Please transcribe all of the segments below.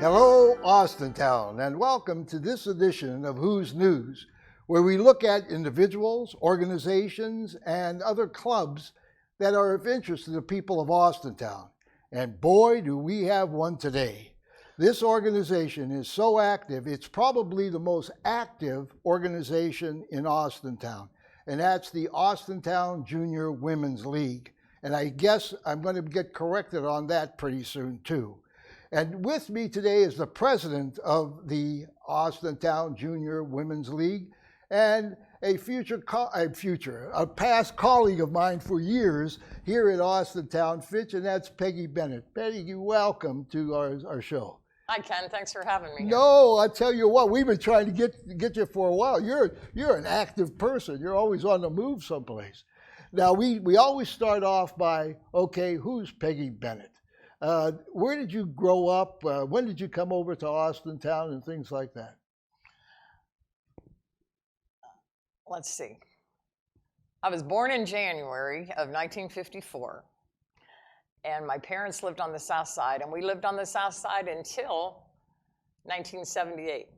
Hello, Austintown, and welcome to this edition of Who's News, where we look at individuals, organizations, and other clubs that are of interest to the people of Austintown. And boy, do we have one today. This organization is so active, it's probably the most active organization in Austintown, and that's the Austintown Junior Women's League. And I guess I'm going to get corrected on that pretty soon, too. And with me today is the president of the Austintown Junior Women's League and a past colleague of mine for years here at Austintown, Fitch, and that's Peggy Bennett. Peggy, welcome to our show. Hi, Ken. Thanks for having me here. No, I tell you what, we've been trying to get you for a while. You're an active person. You're always on the move someplace. Now, we always start off by, okay, who's Peggy Bennett? Where did you grow up? When did you come over to Austintown and things like that? Let's see. I was born in January of 1954, and my parents lived on the South Side, and we lived on the South Side until 1978.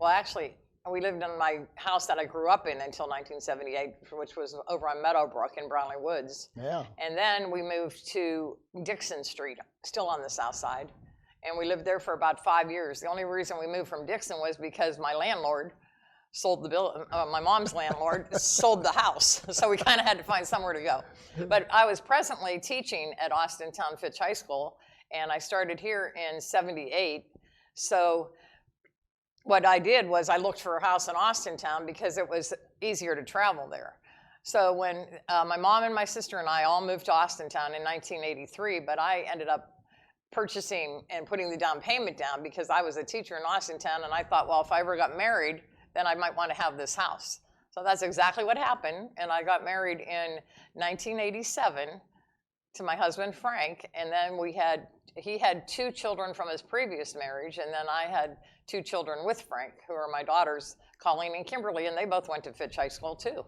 Well, actually, we lived in my house that I grew up in until 1978, which was over on Meadowbrook in Brownlee Woods. Yeah. And then we moved to Dixon Street, still on the South Side, and we lived there for about 5 years. The only reason we moved from Dixon was because my landlord sold the my mom's landlord sold the house, so we kind of had to find somewhere to go. But I was presently teaching at Austintown Fitch High School, and I started here in '78. So what I did was I looked for a house in Austintown because it was easier to travel there. So when my mom and my sister and I all moved to Austintown in 1983, but I ended up purchasing and putting the down payment down because I was a teacher in Austintown, and I thought, well, if I ever got married, then I might want to have this house. So that's exactly what happened, and I got married in 1987 to my husband, Frank, and then he had 2 children from his previous marriage, and then I had 2 children with Frank, who are my daughters, Colleen and Kimberly, and they both went to Fitch High School too.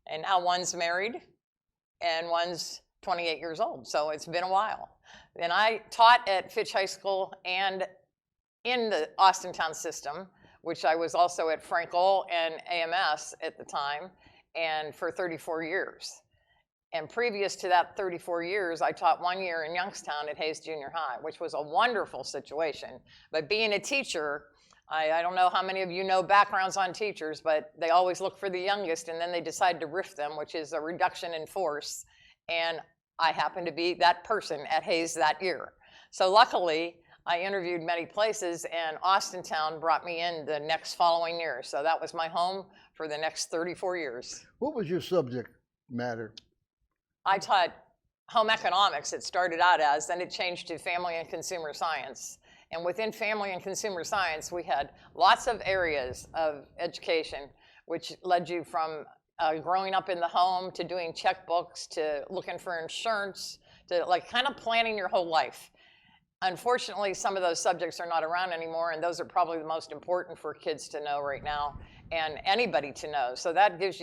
And now one's married and one's 28 years old, so it's been a while. And I taught at Fitch High School and in the Austintown system, which I was also at Frankel and AMS at the time, and for 34 years. And previous to that 34 years, I taught 1 year in Youngstown at Hayes Junior High, which was a wonderful situation. But being a teacher, I don't know how many of you know backgrounds on teachers, but they always look for the youngest, and then they decide to riff them, which is a reduction in force. And I happened to be that person at Hayes that year. So luckily, I interviewed many places, and Austintown brought me in the next following year. So that was my home for the next 34 years. What was your subject matter? I taught home economics, it started out as, then it changed to family and consumer science. And within family and consumer science, we had lots of areas of education, which led you from growing up in the home to doing checkbooks to looking for insurance to like kind of planning your whole life. Unfortunately, some of those subjects are not around anymore, and those are probably the most important for kids to know right now and anybody to know. So that gave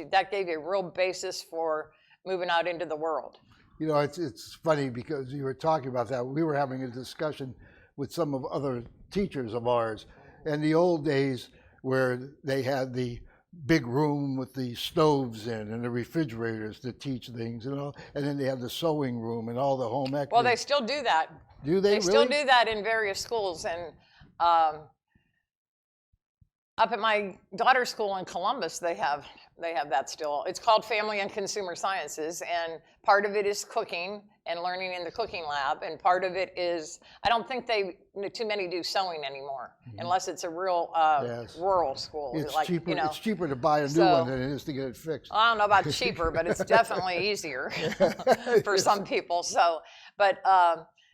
you a real basis for moving out into the world. You know, it's funny because you were talking about that. We were having a discussion with some of other teachers of ours, and the old days where they had the big room with the stoves in and the refrigerators to teach things, you know, and then they had the sewing room and all the home activities. Well, they still do that. Do they really? Still do that in various schools, and up at my daughter's school in Columbus, they have that still. It's called Family and Consumer Sciences, and part of it is cooking and learning in the cooking lab, and part of it is, I don't think too many do sewing anymore, unless it's a real rural school. It's like, cheaper. You know, it's cheaper to buy a new one than it is to get it fixed. I don't know about cheaper, but it's definitely easier for some people. So, but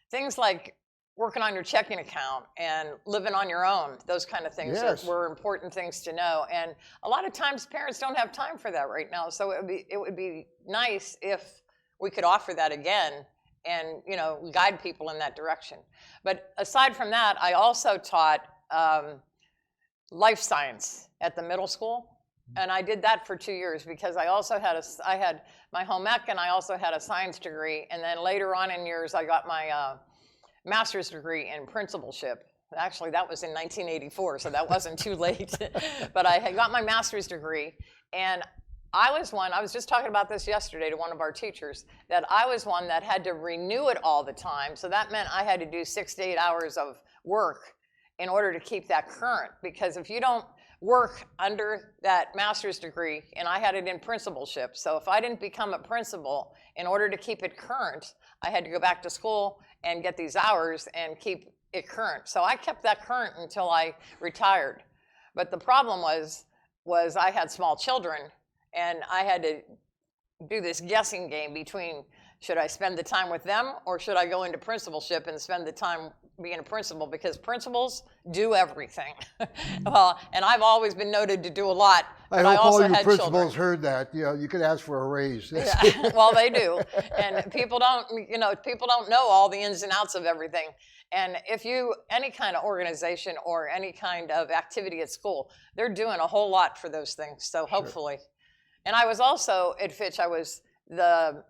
things like working on your checking account and living on your own, those kind of things were important things to know. And a lot of times parents don't have time for that right now. So it would be nice if we could offer that again and, you know, guide people in that direction. But aside from that, I also taught life science at the middle school. And I did that for 2 years because I also had I had my home ec and I also had a science degree. And then later on in years, I got my master's degree in principalship. Actually, that was in 1984, so that wasn't too late. But I had got my master's degree, and I was just talking about this yesterday to one of our teachers, that I was one that had to renew it all the time. So that meant I had to do 6 to 8 hours of work in order to keep that current. Because if you don't work under that master's degree, and I had it in principalship, so if I didn't become a principal, in order to keep it current, I had to go back to school and get these hours and keep it current. So I kept that current until I retired. But the problem was I had small children, and I had to do this guessing game between, should I spend the time with them or should I go into principalship and spend the time being a principal, because principals do everything. Well, and I've always been noted to do a lot. I hope all you principals heard that. You know, you could ask for a raise. Yeah, well, they do, and people don't know all the ins and outs of everything. And if any kind of organization or any kind of activity at school, they're doing a whole lot for those things. So hopefully. Sure. And I was also at Fitch. I was the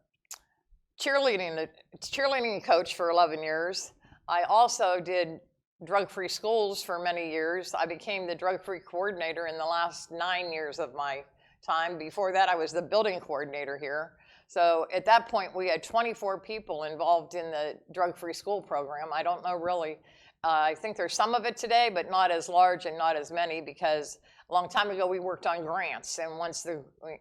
cheerleading coach for 11 years. I also did drug-free schools for many years. I became the drug-free coordinator in the last 9 years of my time. Before that, I was the building coordinator here. So at that point, we had 24 people involved in the drug-free school program. I don't know really. I think there's some of it today, but not as large and not as many, because a long time ago we worked on grants. And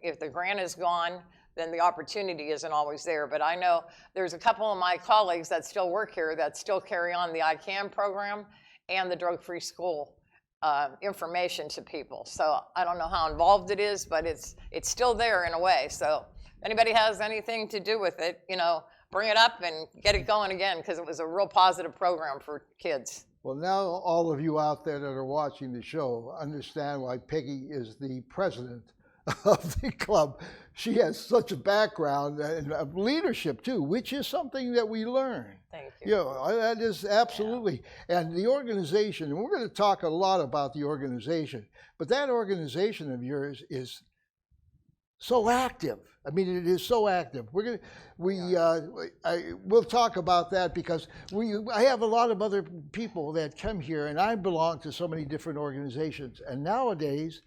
if the grant is gone, then the opportunity isn't always there. But I know there's a couple of my colleagues that still work here that still carry on the ICAM program and the drug-free school information to people. So I don't know how involved it is, but it's still there in a way. So if anybody has anything to do with it, bring it up and get it going again, because it was a real positive program for kids. Well, now all of you out there that are watching the show understand why Peggy is the president of the club. She has such a background of leadership too, which is something that we learn. Thank you. That is absolutely. Yeah. And the organization, and we're going to talk a lot about the organization, but that organization of yours is so active. I mean, it is so active. We'll talk about that, because I have a lot of other people that come here, and I belong to so many different organizations. And nowadays,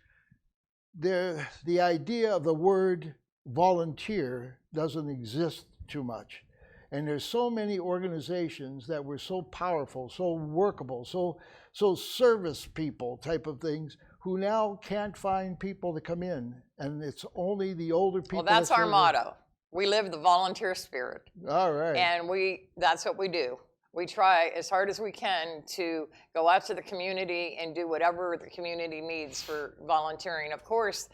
the idea of the word volunteer doesn't exist too much. And there's so many organizations that were so powerful, so workable, so service people type of things, who now can't find people to come in, and it's only the older people. Well, that's our motto. We live the volunteer spirit. All right. And that's what we do. We try as hard as we can to go out to the community and do whatever the community needs for volunteering. Of course,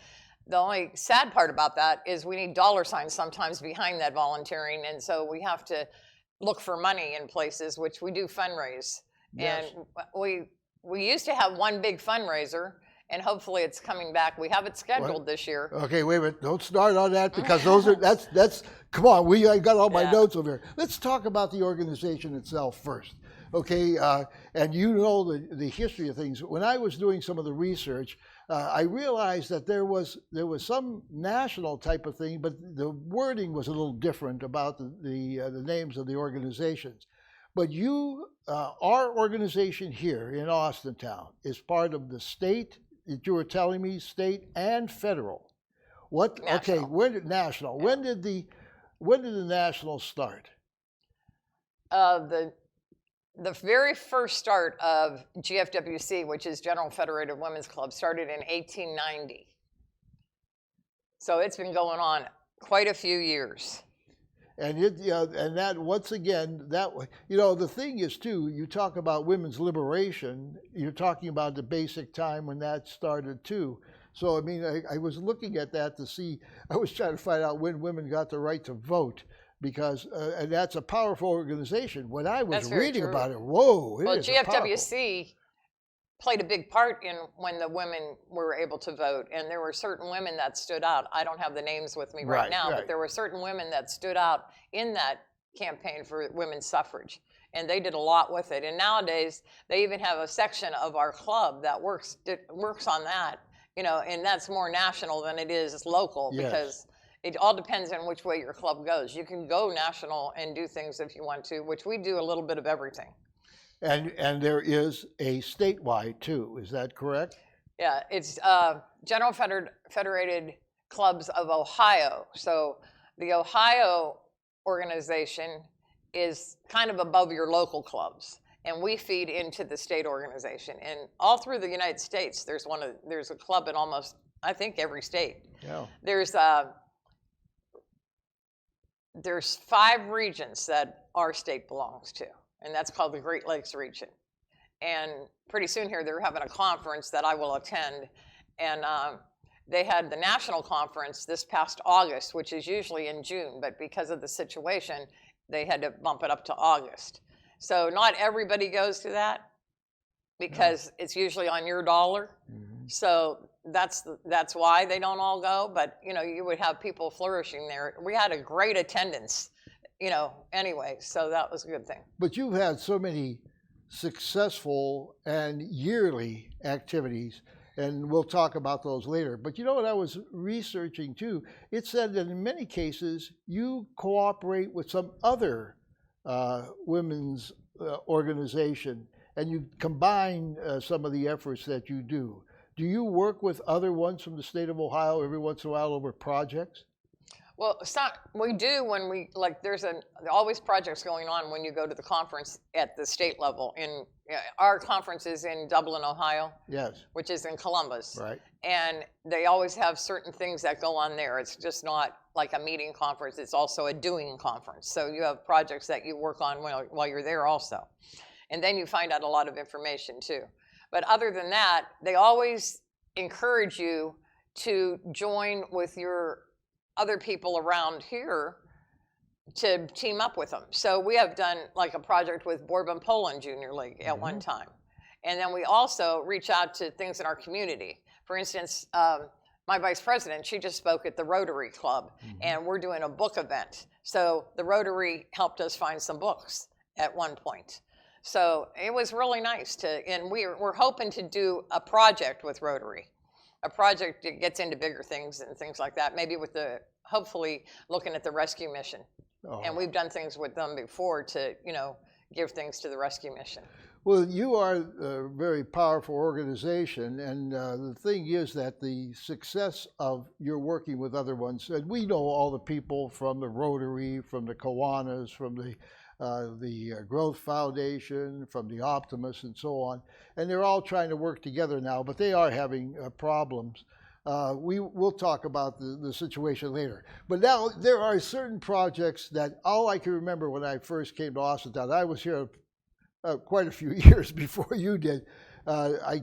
the only sad part about that is we need dollar signs sometimes behind that volunteering, and so we have to look for money in places, which we do fundraise. Yes. And we used to have one big fundraiser, and hopefully it's coming back. We have it scheduled this year. Okay, wait a minute. Don't start on that, because that's come on. I got all my notes over here. Let's talk about the organization itself first. Okay, and the history of things. When I was doing some of the research, I realized that there was some national type of thing, but the wording was a little different about the names of the organizations. But our organization here in Austintown is part of the state, that you were telling me, state and federal. What? National. Okay, when did national? Yeah. When did the national start? The very first start of GFWC, which is General Federated Women's Club, started in 1890. So it's been going on quite a few years. And that, once again, the thing is too, you talk about women's liberation, you're talking about the basic time when that started too. So, I mean, I was looking at that to see, I was trying to find out when women got the right to vote, because, and that's a powerful organization. When I was reading about it, whoa. Well, GFWC played a big part in when the women were able to vote, and there were certain women that stood out. I don't have the names with me right now, but there were certain women that stood out in that campaign for women's suffrage, and they did a lot with it. And nowadays, they even have a section of our club that works on that, and that's more national than it is local, because it all depends on which way your club goes. You can go national and do things if you want to, which we do a little bit of everything. And there is a statewide too. Is that correct? Yeah, it's General Federated Clubs of Ohio. So the Ohio organization is kind of above your local clubs, and we feed into the state organization. And all through the United States, there's a club in almost, I think, every state. Yeah. There's 5 regions that our state belongs to, and that's called the Great Lakes region. And pretty soon here, they're having a conference that I will attend. And they had the national conference this past August, which is usually in June, but because of the situation, they had to bump it up to August. So not everybody goes to that because it's usually on your dollar. Mm-hmm. So that's why they don't all go. But, you know, you would have people flourishing there. We had a great attendance, you know, anyway, so that was a good thing. But you've had so many successful and yearly activities, and we'll talk about those later. But you know what I was researching too? It said that in many cases you cooperate with some other women's organization, and you combine some of the efforts that you do. Do you work with other ones from the state of Ohio every once in a while over projects? Well, we do when we, like, there's always projects going on when you go to the conference at the state level. Our conference is in Dublin, Ohio. Yes. Which is in Columbus. Right. And they always have certain things that go on there. It's just not like a meeting conference. It's also a doing conference. So you have projects that you work on while you're there also. And then you find out a lot of information too. But other than that, they always encourage you to join with your other people around here to team up with them. So we have done like a project with Bourbon Poland Junior League at one time. And then we also reach out to things in our community. For instance, my vice president, she just spoke at the Rotary Club, and we're doing a book event. So the Rotary helped us find some books at one point. So it was really nice and we're hoping to do a project with Rotary. A project that gets into bigger things and things like that, maybe with hopefully looking at the rescue mission. Oh. And we've done things with them before to, you know, give things to the rescue mission. Well, you are a very powerful organization, and the thing is that the success of your working with other ones, and we know all the people from the Rotary, from the Kiwanis, from the Growth Foundation, from the Optimists, and so on. And they're all trying to work together now, but they are having problems. We'll talk about the situation later. But now there are certain projects that all I can remember when I first came to Austintown. I was here quite a few years before you did. I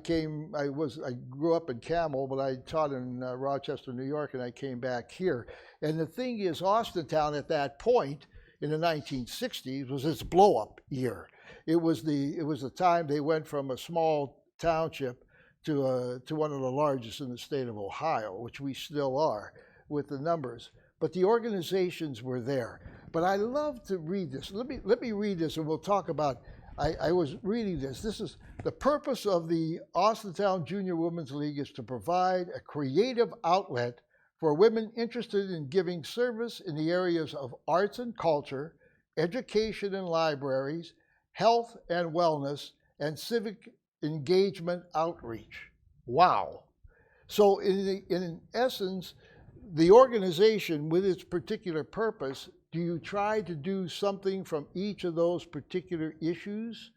grew up in Camel, but I taught in Rochester, New York, and I came back here. And the thing is, Austintown at that point, in the 1960s, was its blow-up year. It was the time they went from a small township to one of the largest in the state of Ohio, which we still are with the numbers. But the organizations were there. But I love to read this. Let me read this, and we'll talk about. I was reading this. This is the purpose of the Austintown Junior Women's League is to provide a creative outlet for women interested in giving service in the areas of arts and culture, education and libraries, health and wellness, and civic engagement outreach. Wow. So in essence, the organization with its particular purpose, do you try to do something from each of those particular issues?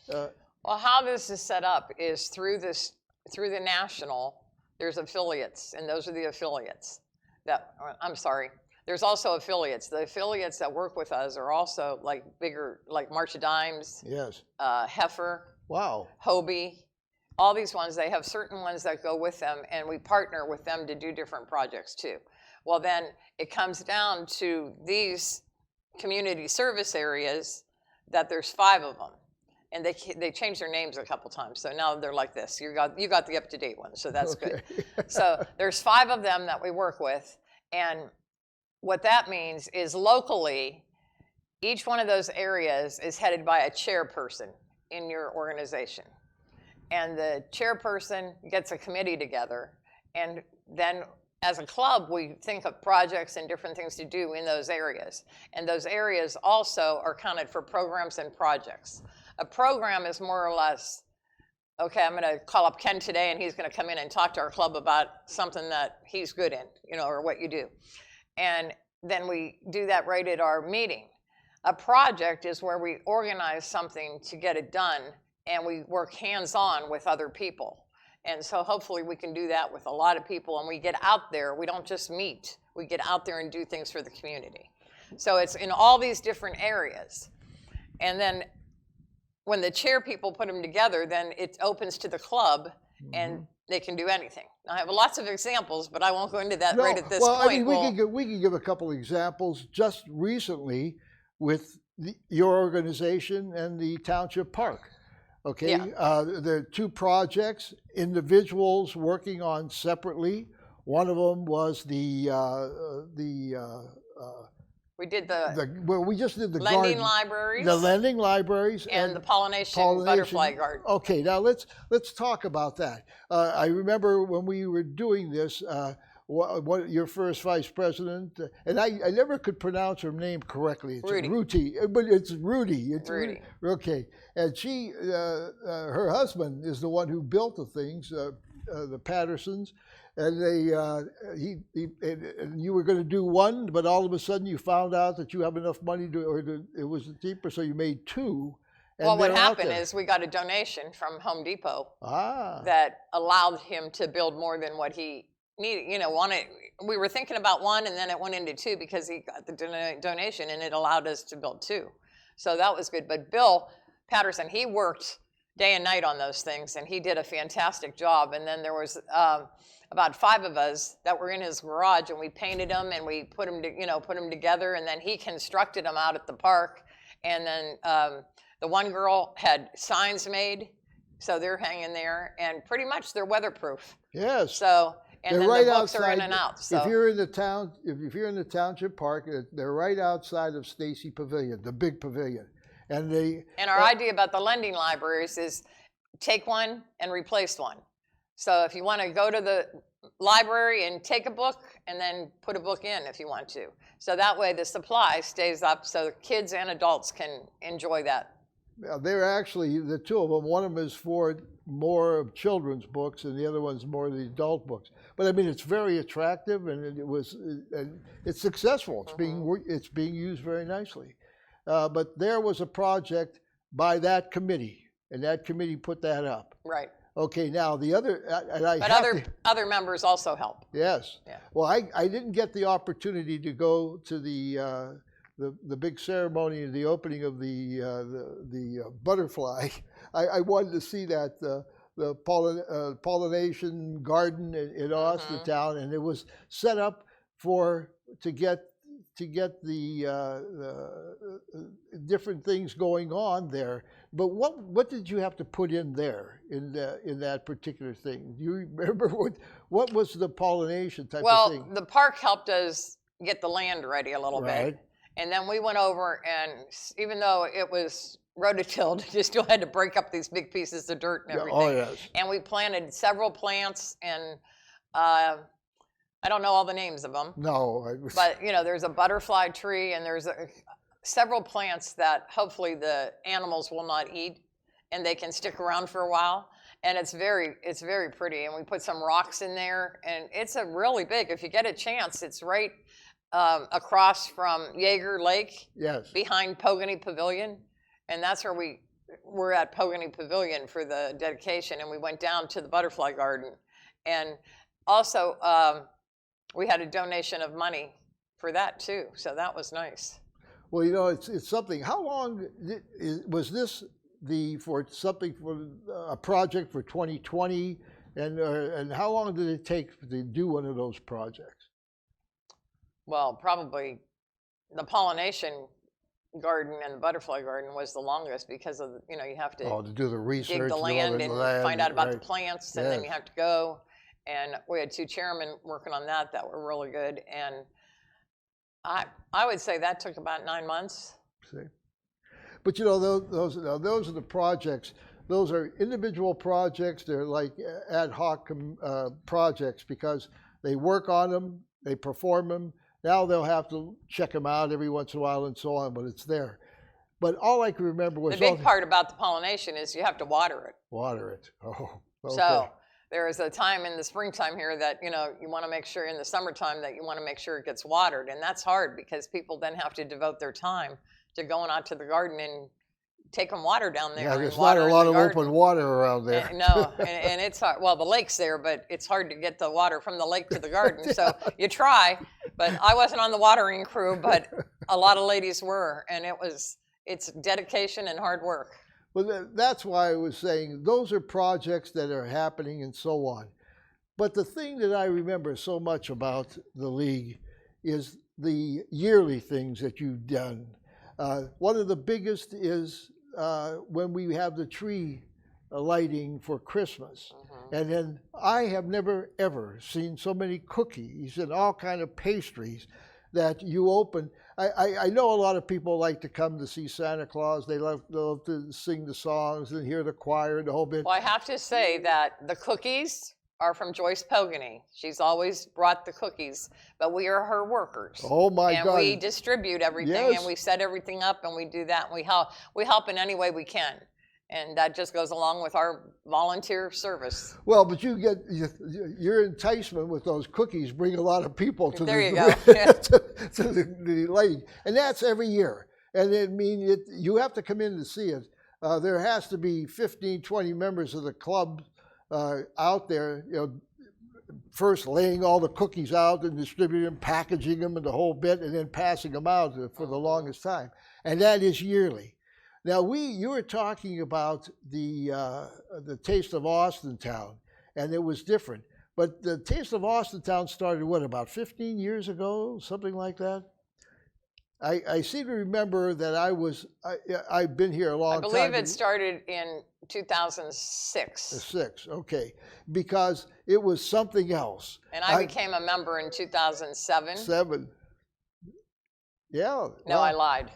Well, how this is set up is through the national, there's affiliates, and those are the affiliates. There's also affiliates. The affiliates that work with us are also like bigger, like March of Dimes. Yes. Heifer. Wow. Hobie. All these ones, they have certain ones that go with them, and we partner with them to do different projects too. Well, then it comes down to these community service areas that there's 5 of them. And they changed their names a couple times, so now they're like this. You got the up-to-date one, so that's okay. Good. So there's 5 of them that we work with, and what that means is locally, each one of those areas is headed by a chairperson in your organization. And the chairperson gets a committee together, and then as a club, we think of projects and different things to do in those areas. And those areas also are counted for programs and projects. A program is more or less, okay, I'm going to call up Ken today and he's going to come in and talk to our club about something that he's good in, or what you do. And then we do that right at our meeting. A project is where we organize something to get it done and we work hands-on with other people. And so hopefully we can do that with a lot of people, and we get out there. We don't just meet. We get out there and do things for the community. So it's in all these different areas. And then when the chair people put them together, then it opens to the club, and they can do anything. Now, I have lots of examples, but I won't go into that right at this point. I mean, we can give a couple of examples. Just recently with your organization and the township park. Okay, yeah. There are two projects, individuals working on separately. One of them was we did we just did the lending libraries. The lending libraries and the pollination butterfly garden. Okay, now let's talk about that. I remember when we were doing this, what your first vice president, and I never could pronounce her name correctly. It's Rudy, but it's Rudy. It's Rudy. Okay, and she, her husband is the one who built the things, the Pattersons. And and you were going to do one, but all of a sudden you found out that you have enough money it was cheaper, so you made two. Well, what happened is we got a donation from Home Depot that allowed him to build more than what he needed. We were thinking about one, and then it went into two because he got the donation, and it allowed us to build two. So that was good. But Bill Patterson, he worked day and night on those things, and he did a fantastic job. And then there was about 5 of us that were in his garage, and we painted them and we put them together, and then he constructed them out at the park. And then the one girl had signs made, so they're hanging there, and pretty much they're weatherproof. Yes. So and then right the books outside, are in and out. So if you're in the township park, they're right outside of Stacy Pavilion, the big pavilion. And our idea about the lending libraries is take one and replace one. So if you want to go to the library and take a book and then put a book in if you want to. So that way the supply stays up so kids and adults can enjoy that. They're actually, the two of them, one of them is for more of children's books and the other one's more of the adult books. But I mean, it's very attractive, and it's successful. It's being used very nicely. But there was a project by that committee, and that committee put that up. Right. Okay, now the other, other members also help. Yes. Yeah. Well, I didn't get the opportunity to go to the big ceremony of the opening of the butterfly. I wanted to see that the pollination garden in Austintown, and it was set up to get the different things going on there. But what did you have to put in there in that particular thing? Do you remember what was the pollination type of thing? Well, the park helped us get the land ready a little bit. And then we went over, and even though it was rototilled, you still had to break up these big pieces of dirt and everything. Oh, yes. And we planted several plants, and I don't know all the names of them. No. But, there's a butterfly tree, and there's several plants that hopefully the animals will not eat, and they can stick around for a while. And it's very pretty. And we put some rocks in there, and it's a really big, if you get a chance, it's right across from Jaeger Lake. Yes. Behind Pogany Pavilion. And that's where we're at Pogany Pavilion for the dedication. And we went down to the butterfly garden. And also, we had a donation of money for that too, so that was nice. Well, it's something. How long was this for a project for 2020, and how long did it take to do one of those projects? Well, probably the pollination garden and the butterfly garden was the longest because of you have to do the research, dig the land and find out about the plants, and then you have to go. And we had 2 chairmen working on that were really good. And I would say that took about 9 months. See, but those are the projects. Those are individual projects. They're like ad hoc projects because they work on them, they perform them. Now they'll have to check them out every once in a while and so on, but it's there. But all I can remember was the big part about the pollination is you have to water it. Water it. Oh, okay. So there is a time in the springtime here that, you want to make sure in the summertime that you want to make sure it gets watered. And that's hard because people then have to devote their time to going out to the garden and taking water down there. Yeah, there's not a lot of open water around there. No, and it's hard. Well, the lake's there, but it's hard to get the water from the lake to the garden. So you try, but I wasn't on the watering crew, but a lot of ladies were, and it's dedication and hard work. Well, that's why I was saying those are projects that are happening and so on. But the thing that I remember so much about the League is the yearly things that you've done. One of the biggest is when we have the tree lighting for Christmas. And then I have never, ever seen so many cookies and all kind of pastries that you open. I know a lot of people like to come to see Santa Claus. They love to sing the songs and hear the choir and the whole bit. Well, I have to say that the cookies are from Joyce Pogany. She's always brought the cookies, but we are her workers. Oh my God. And we distribute everything, Yes. and we set everything up, and we do that, and we help in any way we can. And that just goes along with our volunteer service. Well, but you get your enticement with those cookies bring a lot of people to There the you go. Yeah. to the lighting, and that's every year. And you have to come in to see it. There has to be 15, 20 members of the club out there, first laying all the cookies out and distributing them, packaging them and the whole bit, and then passing them out for the longest time. And that is yearly. Now you were talking about the Taste of Austintown, and it was different. But the Taste of Austintown started, about 15 years ago, something like that? I seem to remember that I've been here a long time. I believe it started in 2006. 6, okay, because it was something else. And I became a member in 2007. 7. Yeah. No, I lied.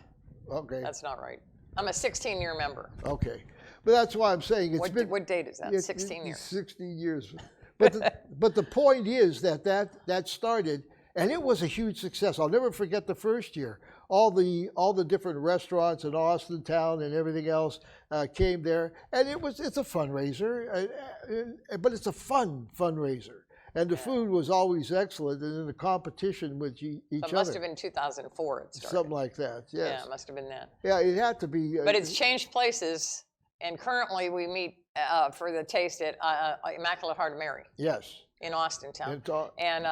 Okay. That's not right. I'm a 16-year member. Okay, but that's why I'm saying what date is that? 16 years. 16 years. But the point is that started, and it was a huge success. I'll never forget the first year. All the different restaurants in Austintown and everything else came there, and it's a fundraiser, but it's a fun fundraiser. And the food was always excellent, and in the competition with each other. It must have been 2004 it started. Something like that, yes. Yeah, it must have been that. Yeah, it had to be. But it's changed places, and currently we meet for the taste at Immaculate Heart of Mary. Yes. In Austintown. And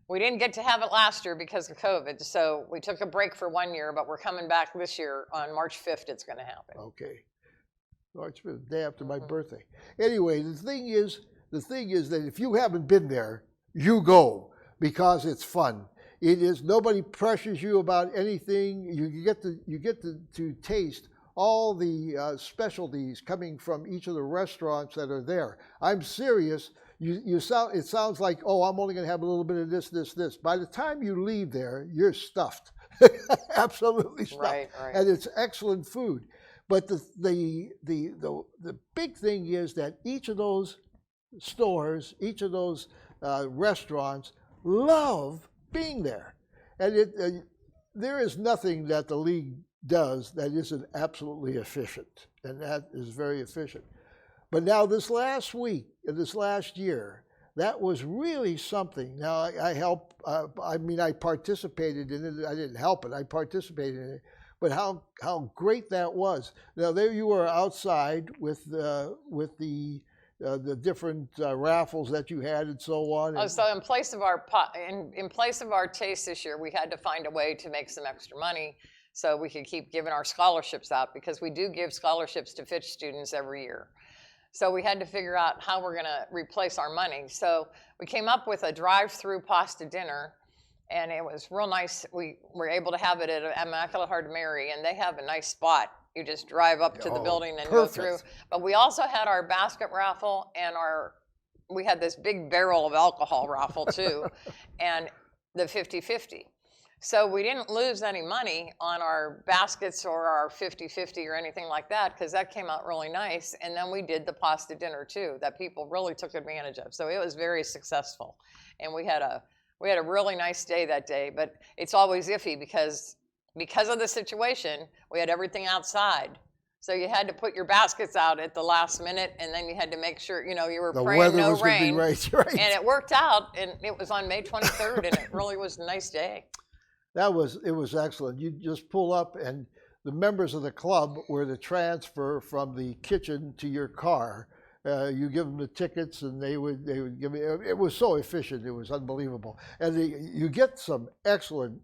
we didn't get to have it last year because of COVID, so we took a break for 1 year, but we're coming back this year on March 5th. It's going to happen. Okay. March 5th, the day after my birthday. Anyway, the thing is that if you haven't been there, you go, because it's fun. It is, nobody pressures you about anything. You get to taste all the specialties coming from each of the restaurants that are there. I'm serious. It sounds like, oh, I'm only going to have a little bit of this. By the time you leave there, you're stuffed, absolutely stuffed, right. And it's excellent food. But the big thing is that each of those stores, each of those restaurants love being there, and there is nothing that the League does that isn't absolutely efficient, and that is very efficient. But now this last week, this last year, that was really something. Now I participated in it. I didn't help it. I participated in it. But how great that was. Now there you were outside with the different raffles that you had and so on. So in place of our taste this year, we had to find a way to make some extra money so we could keep giving our scholarships out, because we do give scholarships to Fitch students every year. So we had to figure out how we're going to replace our money. So we came up with a drive-through pasta dinner, and it was real nice. We were able to have it at Immaculate Heart of Mary, and they have a nice spot. You just drive up to the building and go through. But we also had our basket raffle, and we had this big barrel of alcohol raffle too, and the 50-50. So we didn't lose any money on our baskets or our 50-50 or anything like that, because that came out really nice. And then we did the pasta dinner too, that people really took advantage of. So it was very successful, and we had a really nice day that day. But it's always iffy because because of the situation, we had everything outside. So you had to put your baskets out at the last minute, and then you had to make sure, you know, you were The praying weather no was going to be rain. right. And it worked out, and it was on May 23rd, and it really was a nice day. It was excellent. You just pull up, and the members of the club were to transfer from the kitchen to your car. You give them the tickets, and they would give me. It was so efficient. It was unbelievable, and you get some excellent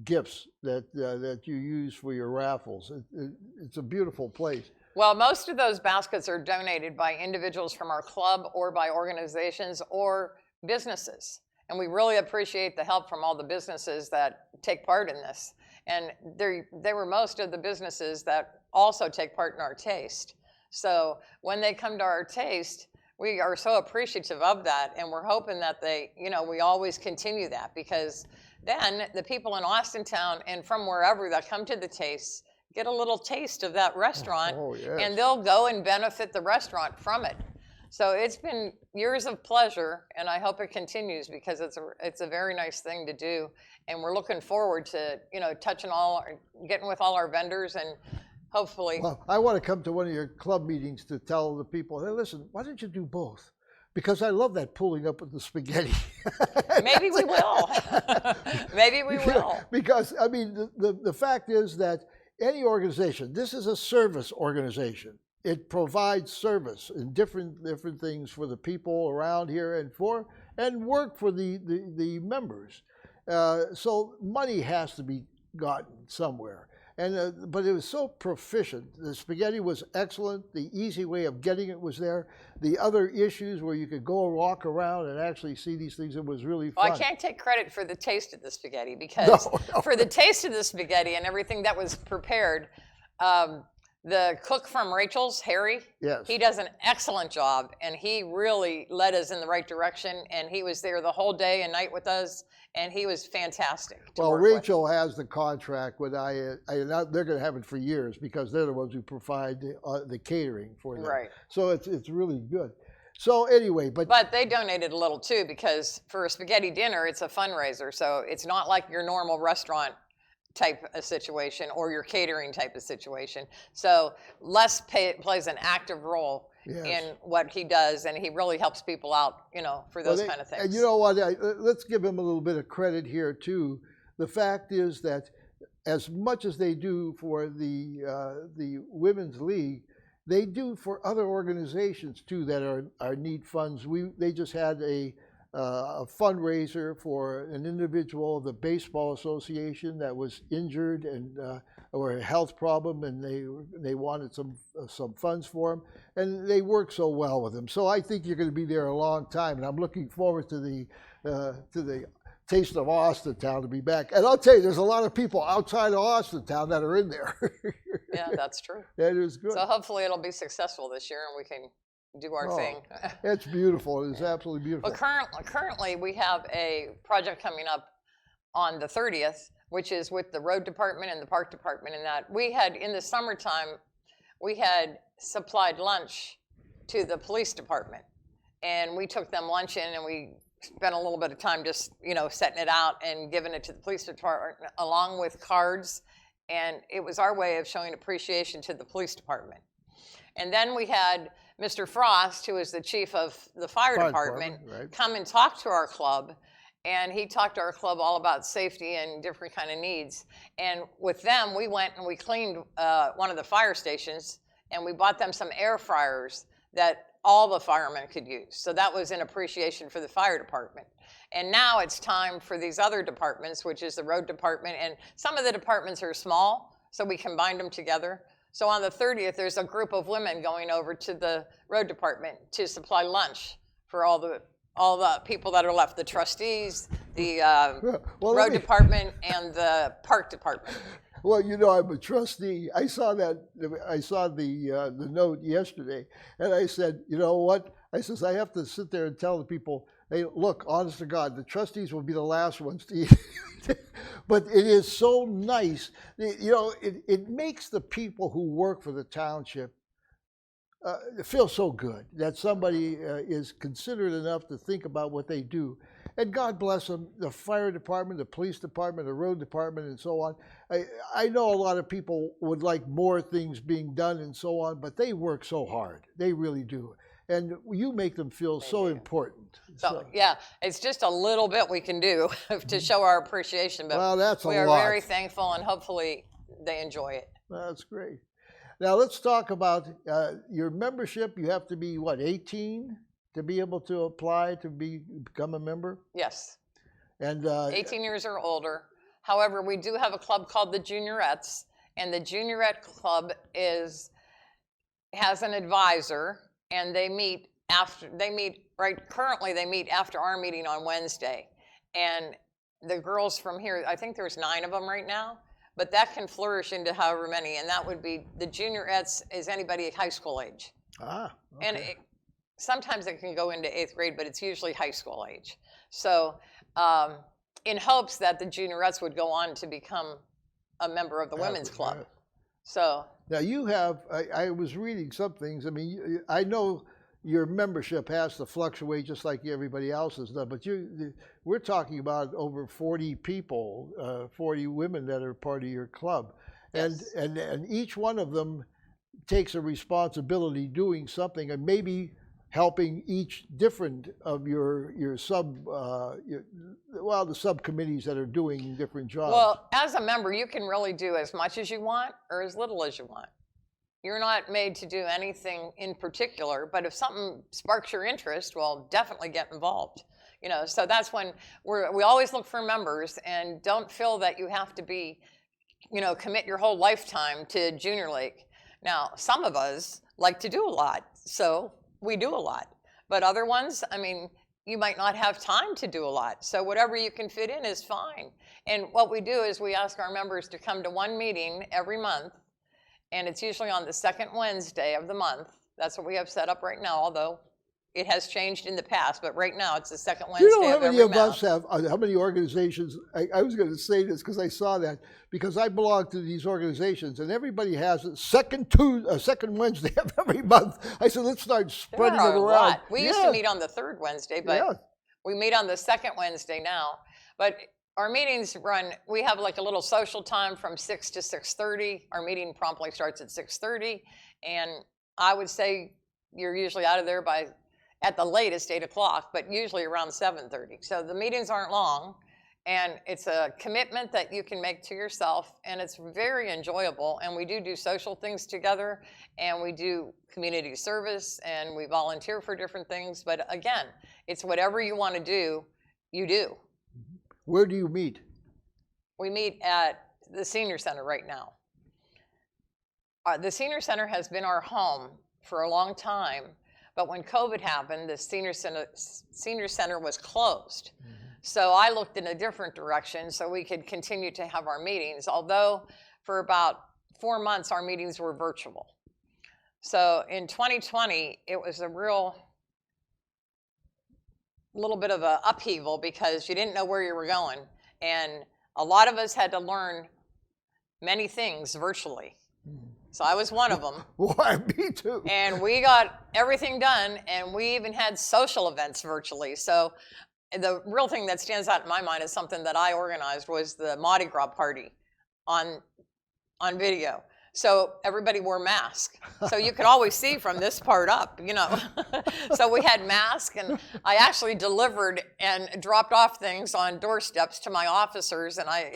gifts that you use for your raffles. It's a beautiful place. Well, most of those baskets are donated by individuals from our club or by organizations or businesses. And we really appreciate the help from all the businesses that take part in this. And they were most of the businesses that also take part in our taste. So when they come to our taste, we are so appreciative of that. And we're hoping that we always continue that, because then the people in Austintown and from wherever that come to the taste get a little taste of that restaurant, yes. And they'll go and benefit the restaurant from it. So it's been years of pleasure, and I hope it continues, because it's a very nice thing to do. And we're looking forward to, getting with all our vendors, and hopefully. Well, I want to come to one of your club meetings to tell the people, hey, listen, why don't you do both? Because I love that pulling up with the spaghetti. Maybe we will. Maybe we will. Because, I mean, the fact is that any organization, this is a service organization. It provides service in different things for the people around here and work for the members. So money has to be gotten somewhere. But it was so proficient. The spaghetti was excellent. The easy way of getting it was there. The other issues where you could go walk around and actually see these things, it was really fun. Well, I can't take credit for the taste of the spaghetti, because for the taste of the spaghetti and everything that was prepared, the cook from Rachel's, Harry, yes. He does an excellent job, and he really led us in the right direction, and he was there the whole day and night with us, and he was fantastic. Well, Rachel has the contract with they're going to have it for years, because they're the ones who provide the catering for them. Right. So it's really good. So anyway, but they donated a little too, because for a spaghetti dinner, it's a fundraiser, so it's not like your normal restaurant type of situation or your catering type of situation. So Les plays an active role in what he does, and he really helps people out, for those kind of things. And you know what? Let's give him a little bit of credit here too. The fact is that as much as they do for the Women's League, they do for other organizations too that are need funds. They just had a fundraiser for an individual of the Baseball Association that was injured or a health problem, and they wanted some funds for him, and they work so well with him. So I think you're going to be there a long time, and I'm looking forward to the Taste of Austintown to be back. And I'll tell you, there's a lot of people outside of Austintown that are in there. Yeah, that's true. That is good. So hopefully it'll be successful this year, and we can do our thing. It's beautiful. It's absolutely beautiful. But currently we have a project coming up on the 30th, which is with the road department and the park department, and that we had, in the summertime, we had supplied lunch to the police department, and we took them lunch in, and we spent a little bit of time just, setting it out and giving it to the police department along with cards, and it was our way of showing appreciation to the police department. And then we had Mr. Frost, who is the chief of the fire department, right, come and talk to our club. And he talked to our club all about safety and different kind of needs. And with them, we went and we cleaned one of the fire stations, and we bought them some air fryers that all the firemen could use. So that was in appreciation for the fire department. And now it's time for these other departments, which is the road department. And some of the departments are small, so we combined them together. So on the 30th, there's a group of women going over to the road department to supply lunch for all the people that are left, the trustees, the road department, and the park department. Well, I'm a trustee. I saw the note yesterday, and I said, you know what? I says, I have to sit there and tell the people, hey, look, honest to God, the trustees will be the last ones to eat. But it is so nice. It makes the people who work for the township it feels so good that somebody is considerate enough to think about what they do. And God bless them, the fire department, the police department, the road department, and so on. I know a lot of people would like more things being done and so on, but they work so hard. They really do. And you make them feel so important. So, yeah, it's just a little bit we can do to show our appreciation, but well, that's we a are lot. very thankful, and hopefully they enjoy it. That's great. Now let's talk about your membership. You have to be, what, 18 to be able to apply to become a member? Yes. And 18 years or older. However, we do have a club called the Juniorettes, and the Juniorette Club has an advisor, and they meet currently they meet after our meeting on Wednesday. And the girls from here, I think there's 9 of them right now, but that can flourish into however many, and that would be, the Juniorettes is anybody at high school age. Ah, okay. And sometimes it can go into 8th grade, but it's usually high school age. So in hopes that the Juniorettes would go on to become a member of the women's club. Right. So now you have, I was reading some things. I mean, I know your membership has to fluctuate just like everybody else's does, but we're talking about over 40 people, 40 women that are part of your club. yes. And each one of them takes a responsibility doing something, and maybe helping each different of your the subcommittees that are doing different jobs. Well, as a member, you can really do as much as you want or as little as you want. You're not made to do anything in particular, but if something sparks your interest, well, definitely get involved. You know, so that's when we always look for members, and don't feel that you have to be, you know, commit your whole lifetime to Junior League. Now, some of us like to do a lot, so we do a lot. But other ones, I mean, you might not have time to do a lot. So whatever you can fit in is fine. And what we do is we ask our members to come to one meeting every month, and it's usually on the second Wednesday of the month. That's what we have set up right now, although it has changed in the past, but right now it's the second Wednesday you know how of many every of month. us have, how many organizations, I was going to say this because I saw that, because I belong to these organizations, and everybody has a second Wednesday of every month. I said, let's start spreading There it are a around. lot. We used to meet on the third Wednesday, but we meet on the second Wednesday now. But our meetings run, we have like a little social time from 6 to 6:30. Our meeting promptly starts at 6:30. And I would say you're usually out of there by, at the latest, 8 o'clock, but usually around 7:30. So the meetings aren't long, and it's a commitment that you can make to yourself, and it's very enjoyable. And we do social things together, and we do community service, and we volunteer for different things. But again, it's whatever you want to do, you do. Where do you meet? We meet at the Senior Center right now. The Senior Center has been our home for a long time, but when COVID happened, the Senior Center was closed. Mm-hmm. So I looked in a different direction so we could continue to have our meetings, although for about 4 months our meetings were virtual. So in 2020, it was a little bit of an upheaval because you didn't know where you were going. And a lot of us had to learn many things virtually. So I was one of them. Why, me too. And we got everything done, and we even had social events virtually. So the real thing that stands out in my mind is something that I organized was the Mardi Gras party on video. So everybody wore masks. So you could always see from this part up, you know. So we had masks, and I actually delivered and dropped off things on doorsteps to my officers, and I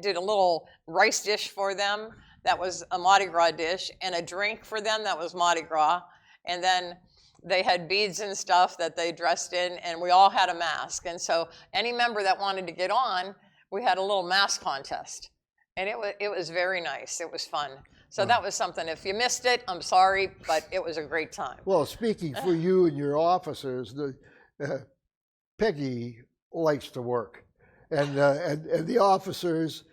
did a little rice dish for them that was a Mardi Gras dish, and a drink for them that was Mardi Gras. And then they had beads and stuff that they dressed in, and we all had a mask. And so any member that wanted to get on, we had a little mask contest. And it was very nice. It was fun. So that was something. If you missed it, I'm sorry, but it was a great time. Well, speaking for you and your officers, Peggy likes to work, and the officers,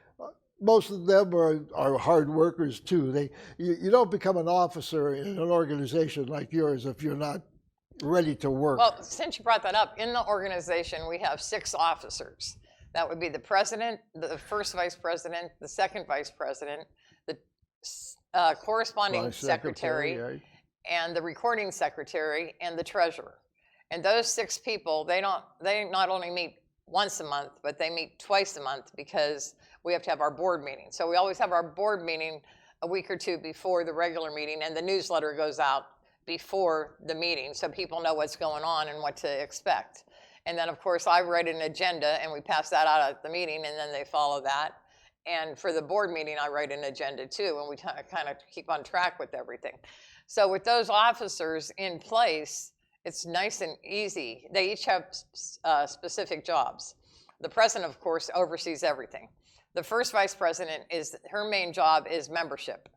most of them are hard workers too. You don't become an officer in an organization like yours if you're not ready to work. Well, since you brought that up, in the organization we have 6 officers. That would be the president, the first vice president, the second vice president, the corresponding secretary, and the recording secretary, and the treasurer. And those 6 people, they not only meet once a month, but they meet twice a month because we have to have our board meeting. So we always have our board meeting a week or 2 before the regular meeting, and the newsletter goes out before the meeting so people know what's going on and what to expect. And then, of course, I write an agenda, and we pass that out at the meeting, and then they follow that. And for the board meeting, I write an agenda too, and we kind of keep on track with everything. So with those officers in place, it's nice and easy. They each have specific jobs. The president, of course, oversees everything. The first vice president, her main job is membership.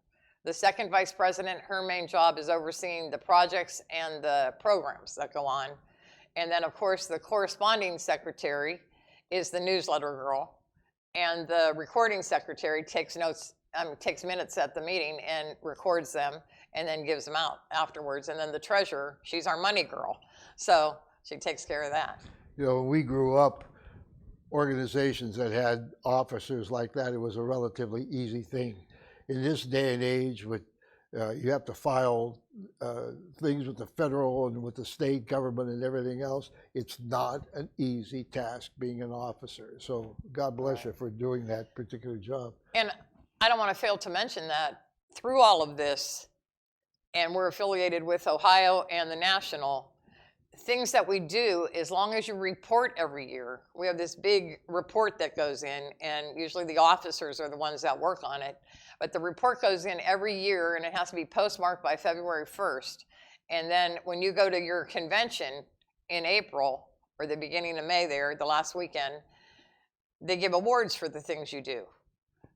The second vice president, her main job is overseeing the projects and the programs that go on. And then, of course, the corresponding secretary is the newsletter girl. And the recording secretary takes minutes at the meeting and records them and then gives them out afterwards. And then the treasurer, she's our money girl. So she takes care of that. You know, when we grew up, organizations that had officers like that, it was a relatively easy thing. In this day and age, with you have to file things with the federal and with the state government and everything else. It's not an easy task being an officer. So God bless you for doing that particular job. And I don't want to fail to mention that through all of this, and we're affiliated with Ohio and the National, things that we do, as long as you report every year, we have this big report that goes in, and usually the officers are the ones that work on it. But the report goes in every year, and it has to be postmarked by February 1st. And then when you go to your convention in April, or the beginning of May there, the last weekend, they give awards for the things you do.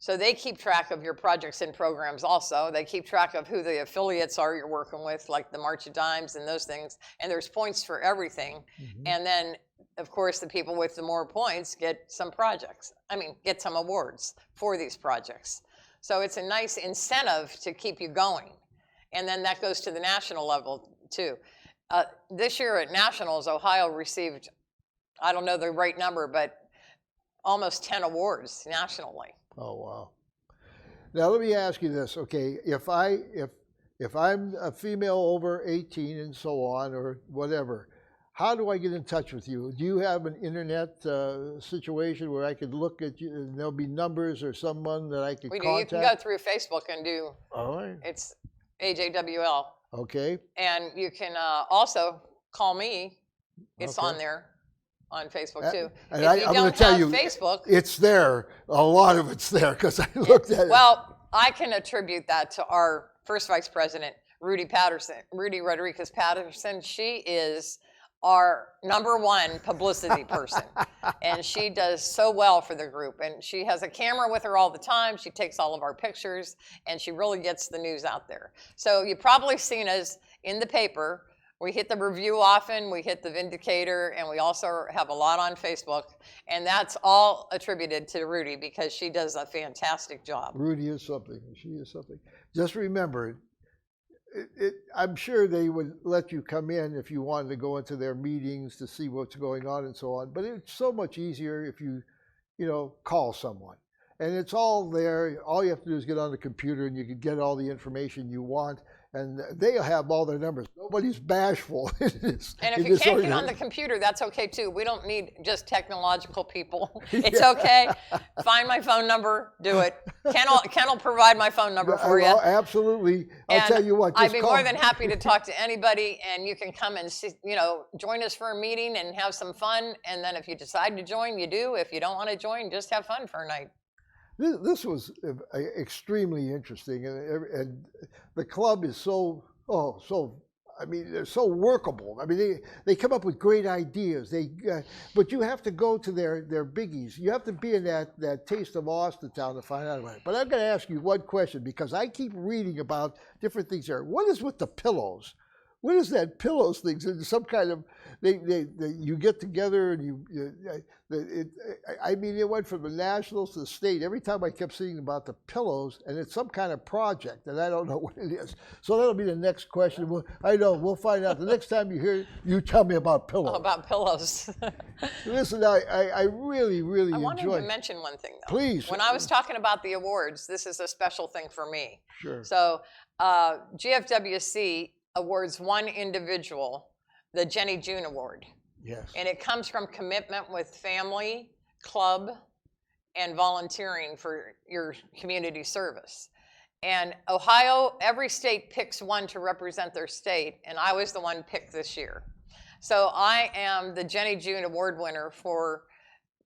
So they keep track of your projects and programs also. They keep track of who the affiliates are you're working with, like the March of Dimes and those things. And there's points for everything. Mm-hmm. And then, of course, the people with the more points get some get some awards for these projects. So it's a nice incentive to keep you going. And then that goes to the national level too. This year at Nationals, Ohio received, I don't know the right number, but almost 10 awards nationally. Oh, wow. Now let me ask you this, okay, if I'm a female over 18 and so on, or whatever, how do I get in touch with you? Do you have an internet situation where I could look at you and there'll be numbers or someone that I could contact? You can go through Facebook and do, all right. It's AJWL. Okay. And you can also call me. It's on there. On Facebook too. And I'm going to tell you, Facebook, it's there. A lot of it's there because I looked at it. Well, I can attribute that to our first vice president, Rudy Rodriguez Patterson. She is our #1 publicity person, and she does so well for the group. And she has a camera with her all the time. She takes all of our pictures, and she really gets the news out there. So you've probably seen us in the paper. We hit the Review often, we hit the Vindicator, and we also have a lot on Facebook. And that's all attributed to Rudy because she does a fantastic job. Rudy is something. She is something. Just remember, I'm sure they would let you come in if you wanted to go into their meetings to see what's going on and so on. But it's so much easier if you call someone. And it's all there. All you have to do is get on the computer and you can get all the information you want. And they'll have all their numbers. Nobody's bashful in this. And if you can't get on the computer, that's okay too. We don't need just technological people. It's okay. Find my phone number, do it. Ken will provide my phone number for you. Absolutely. I'll tell you what. I'd be more than happy to talk to anybody, and you can come and see, join us for a meeting and have some fun. And then if you decide to join, you do. If you don't want to join, just have fun for a night. This was extremely interesting, and the club is they're so workable. I mean, they come up with great ideas. But you have to go to their biggies. You have to be in that taste of Austintown to find out about it. But I'm going to ask you one question because I keep reading about different things there. What is with the pillows? What is that pillows thing? Some kind of you get together and it went from the Nationals to the state. Every time I kept seeing about the pillows, and it's some kind of project, and I don't know what it is. So that'll be the next question. We'll find out. The next time you hear, you tell me about pillows. About pillows. Listen, I really enjoy. I wanted to mention one thing, though. Please. When I was talking about the awards, this is a special thing for me. Sure. So GFWC awards one individual the Jenny June Award. Yes. And it comes from commitment with family, club, and volunteering for your community service. And Ohio, every state picks one to represent their state, and I was the one picked this year. So I am the Jenny June Award winner for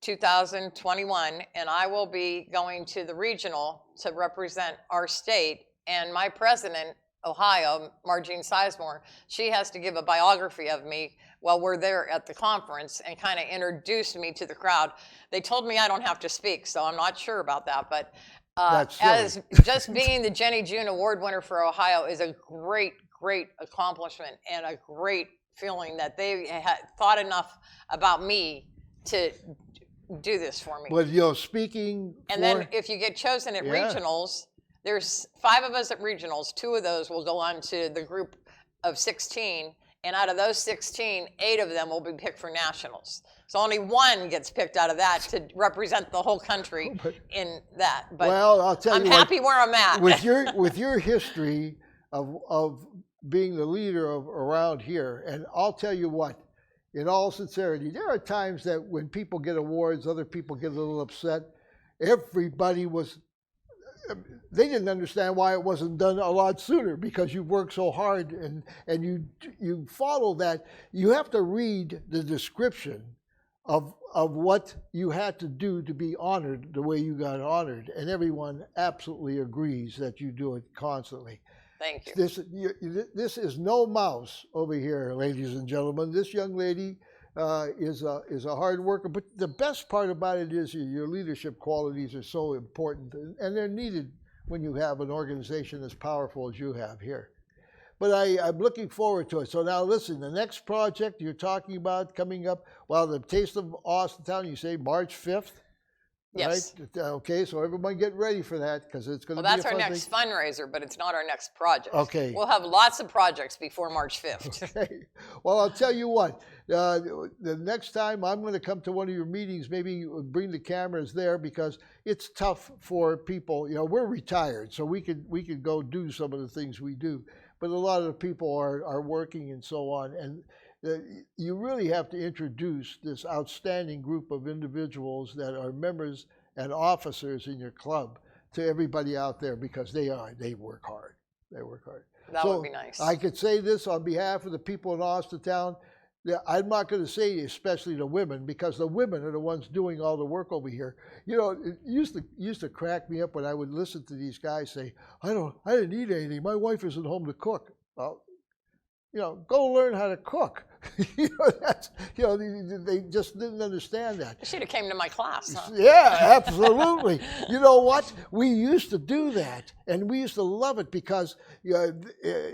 2021, and I will be going to the regional to represent our state. And my president, Ohio, Margene Sizemore, she has to give a biography of me while we're there at the conference and kind of introduce me to the crowd. They told me I don't have to speak, so I'm not sure about that, but as just being the Jenny June Award winner for Ohio is a great, great accomplishment and a great feeling that they had thought enough about me to do this for me. But, you know, speaking and then if you get chosen at regionals, there's 5 of us at regionals. 2 of those will go on to the group of 16. And out of those 16, 8 of them will be picked for nationals. So only 1 gets picked out of that to represent the whole country in that. But well, I'll tell I'm you happy where I'm at. With your history of being the leader of around here, and I'll tell you what, in all sincerity, there are times that when people get awards, other people get a little upset. Everybody was, they didn't understand why it wasn't done a lot sooner, because you worked so hard and you follow that. You have to read the description of what you had to do to be honored the way you got honored, and everyone absolutely agrees that you do it constantly. Thank you. This is no mouse over here, ladies and gentlemen. This young lady is a hard worker, but the best part about it is your leadership qualities are so important, and they're needed when you have an organization as powerful as you have here. But I'm looking forward to it. So now listen, the next project you're talking about coming up, well, the Taste of Austintown, you say March 5th? Yes. Right? Okay, so everyone get ready for that, because it's going to be a fun Well, that's our next fundraiser, but it's not our next project. Okay. We'll have lots of projects before March 5th. Okay. Well, I'll tell you what, the next time I'm going to come to one of your meetings, maybe bring the cameras there, because it's tough for people. You know, we're retired, so we could go do some of the things we do, but a lot of the people are working and so on, and you really have to introduce this outstanding group of individuals that are members and officers in your club to everybody out there, because they work hard. They work hard. That would be nice. I could say this on behalf of the people in Austintown. I'm not going to say especially the women, because the women are the ones doing all the work over here. You know, it used to crack me up when I would listen to these guys say, I didn't eat anything. My wife isn't home to cook. Well, you know, go learn how to cook. They just didn't understand that. You should have came to my class, huh? Yeah, absolutely. You know what? We used to do that, and we used to love it, because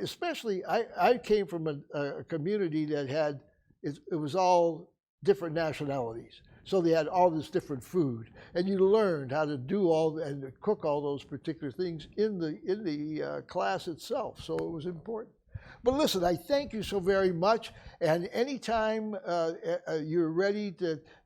especially I came from a community that had, it was all different nationalities. So they had all this different food, and you learned how to do and cook all those particular things in the class itself. So it was important. But listen, I thank you so very much. And anytime you're ready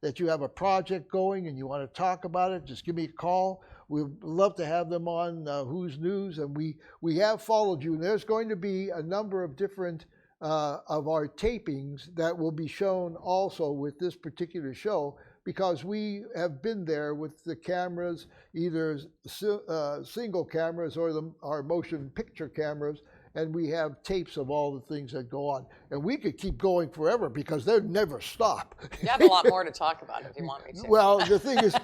that you have a project going and you want to talk about it, just give me a call. We'd love to have them on Who's News. And we have followed you. And there's going to be a number of different of our tapings that will be shown also with this particular show, because we have been there with the cameras, either single cameras or our motion picture cameras, and we have tapes of all the things that go on. And we could keep going forever, because they never stop. You have a lot more to talk about if you want me to. Well, the thing is,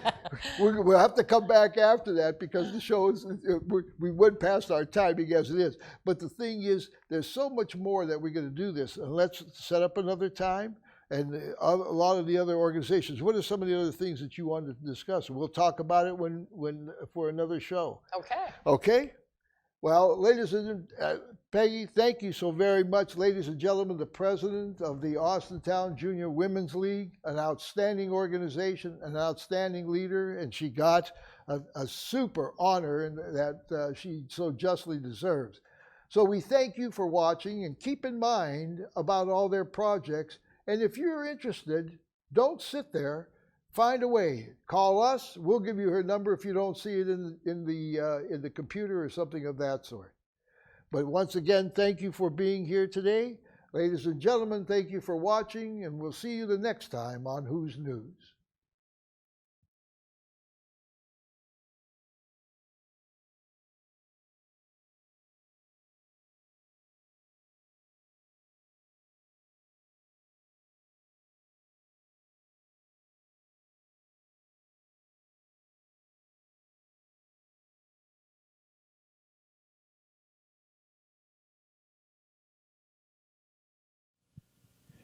we'll have to come back after that, because the show is, we went past our timing as it is. But the thing is, there's so much more that we're going to do this. And let's set up another time. And a lot of the other organizations, what are some of the other things that you wanted to discuss? We'll talk about it for another show. Okay. Okay? Well, ladies and Peggy, thank you so very much. Ladies and gentlemen, the president of the Austintown Junior Women's League, an outstanding organization, an outstanding leader, and she got a super honor that she so justly deserves. So we thank you for watching, and keep in mind about all their projects. And if you're interested, don't sit there. Find a way. Call us. We'll give you her number if you don't see it in the computer or something of that sort. But once again, thank you for being here today. Ladies and gentlemen, thank you for watching, and we'll see you the next time on Who's News.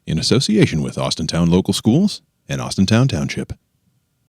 In association with Austintown Local Schools and Austintown Township.